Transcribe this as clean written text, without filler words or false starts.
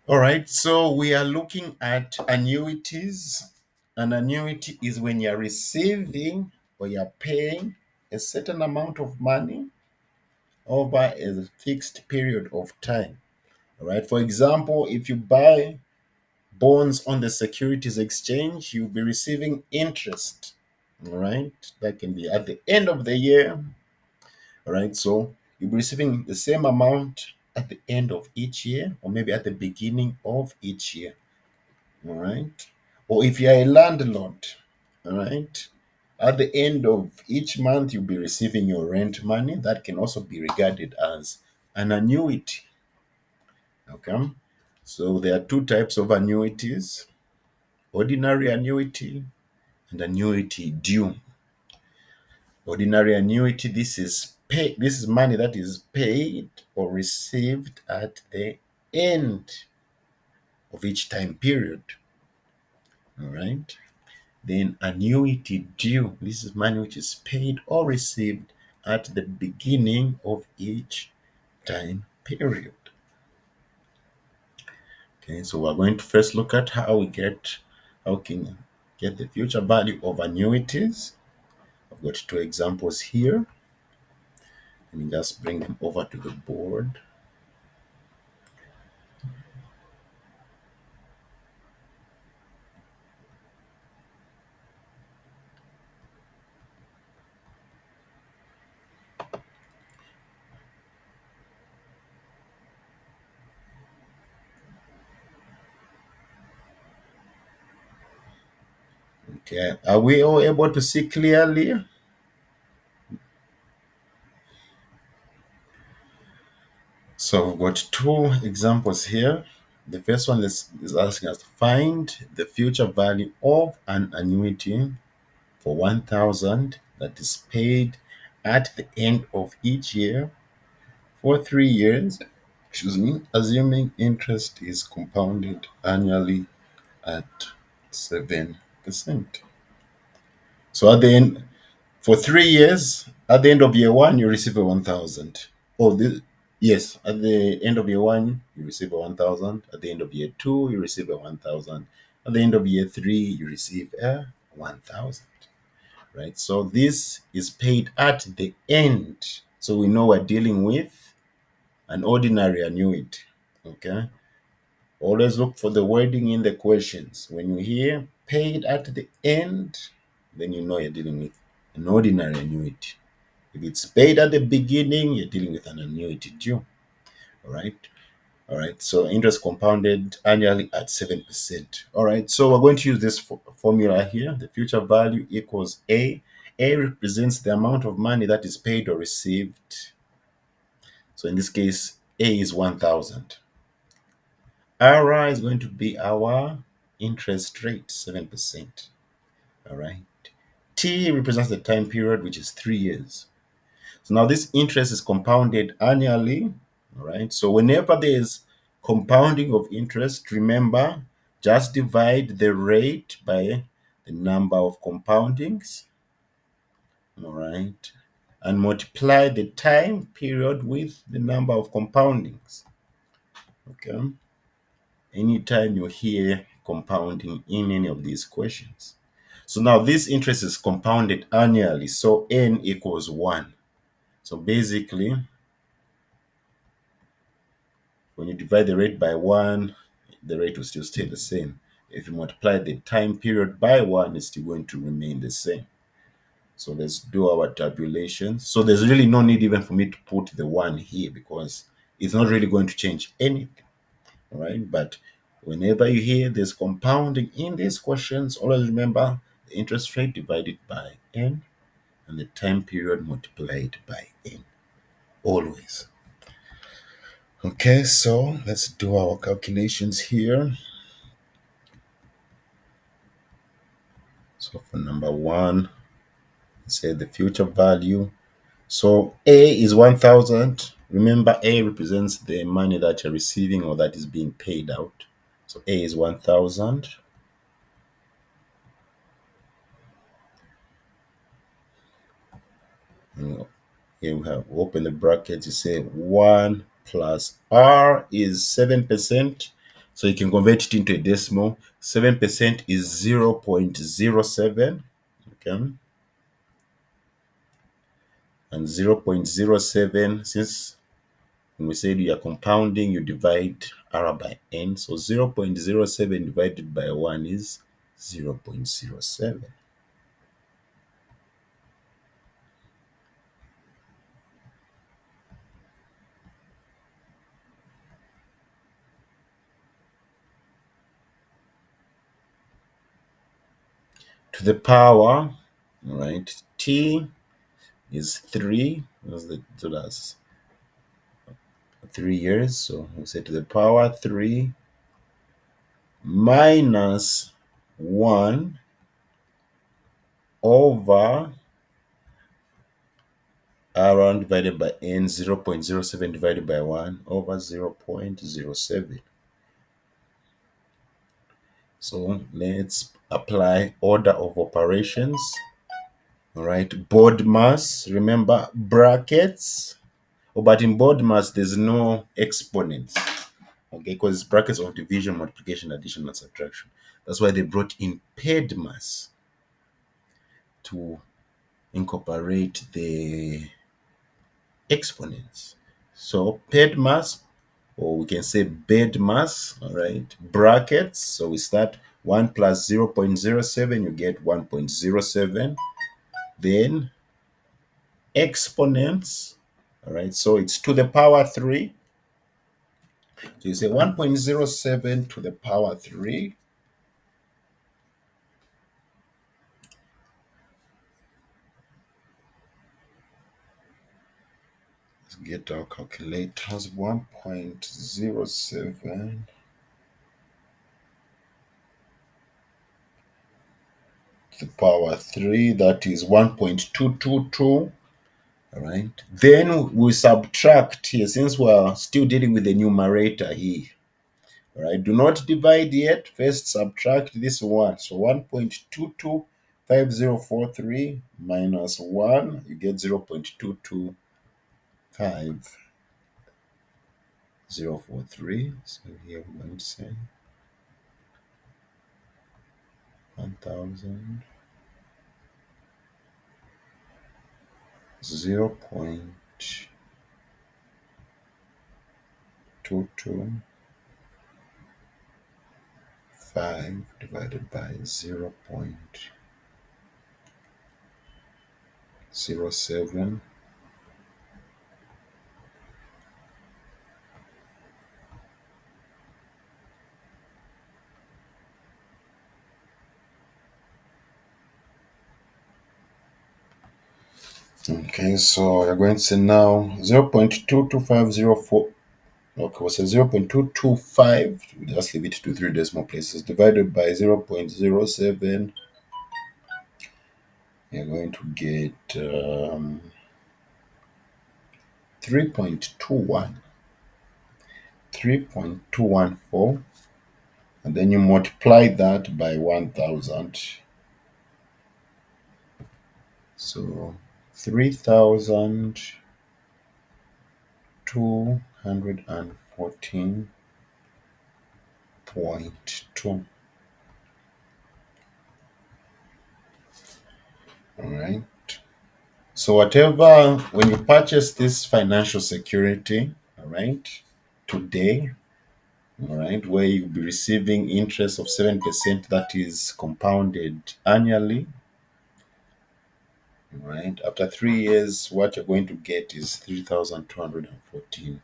All right, so we are looking at annuities. An annuity is when you're receiving or you're paying a certain amount of money over a fixed period of time. All right, for example, if you buy bonds on the securities exchange, you'll be receiving interest. All right, that can be at the end of the year. All right, so you'll be receiving the same amount at the end of each year, or maybe at the beginning of each year. All right. Or if you're a landlord, all right, at the end of each month, you'll be receiving your rent money. That can also be regarded as an annuity. Okay. So there are two types of annuities: ordinary annuity and annuity due. Ordinary annuity, this is money that is paid or received at the end of each time period. All right. Then annuity due. This is money which is paid or received at the beginning of each time period. Okay, so we're going to first look at how can you get the future value of annuities. I've got two examples here. Let me just bring them over to the board. Okay, are we all able to see clearly? So we've got two examples here. The first one is asking us to find the future value of an annuity for 1,000 that is paid at the end of each year for 3 years, excuse me, assuming interest is compounded annually at 7%. So at the end, for 3 years, at the end of year one, you receive a 1,000. Oh, yes, at the end of year one, you receive a 1,000. At the end of year two, you receive a 1,000. At the end of year three, you receive a 1,000. Right? So this is paid at the end. So we know we're dealing with an ordinary annuity. Okay. Always look for the wording in the questions. When you hear paid at the end, then you know you're dealing with an ordinary annuity. If it's paid at the beginning, you're dealing with an annuity due. All right. All right. So interest compounded annually at 7%. All right. So we're going to use this formula here. The future value equals A. A represents the amount of money that is paid or received. So in this case, A is 1,000. RI is going to be our interest rate, 7%. All right. T represents the time period, which is 3 years. So now this interest is compounded annually. All right. So whenever there's compounding of interest, remember, just divide the rate by the number of compoundings. All right. And multiply the time period with the number of compoundings. Okay. Anytime you hear compounding in any of these questions. So now this interest is compounded annually. So n equals 1. So basically, when you divide the rate by 1, the rate will still stay the same. If you multiply the time period by 1, it's still going to remain the same. So let's do our tabulations. So there's really no need even for me to put the 1 here because it's not really going to change anything. All right. But whenever you hear there's compounding in these questions, always remember the interest rate divided by n and the time period multiplied by n. Always. Okay, so let's do our calculations here. So for number one, say the future value. So A is 1,000. Remember, A represents the money that you're receiving or that is being paid out. So A is 1,000. Here we have open the brackets. You say 1 plus R is 7%. So you can convert it into a decimal. 7% is 0.07. Okay. And 0.07, since when we said you are compounding, you divide R by N. So 0.07 divided by 1 is 0.07. To the power, right? T is 3. So that's 3 years. So we say to the power 3 minus 1 over R1 divided by N, 0.07 divided by 1 over 0.07. So let's apply order of operations. All right, board mass, remember brackets. Oh, but in board mass, there's no exponents. Okay, because it's brackets of division, multiplication, addition, and subtraction. That's why they brought in paired mass to incorporate the exponents. So paired mass, or we can say bed mass, all right, brackets. So we start 1 plus 0.07, you get 1.07. Then exponents, all right, so it's to the power 3. So you say 1.07 to the power 3. Let's get our calculators. 1.07 to the power 3, that is 1.222. All right. Then we subtract here, since we're still dealing with the numerator here. All right. Do not divide yet. First subtract this one. So 1.225043 minus 1, you get 0.225. 0.43. So here we're going to say 1000, 0.225 divided by 0.07. Okay, so you're going to say now 0.22504. Okay, we'll say 0.225. We just leave it to 3 decimal places divided by 0.07. You're going to get 3.21. 3.214. And then you multiply that by 1000. So 3,214.2. All right. So whatever, when you purchase this financial security, all right, today, all right, where you'll be receiving interest of 7% that is compounded annually, all right, after 3 years, what you're going to get is 3,214.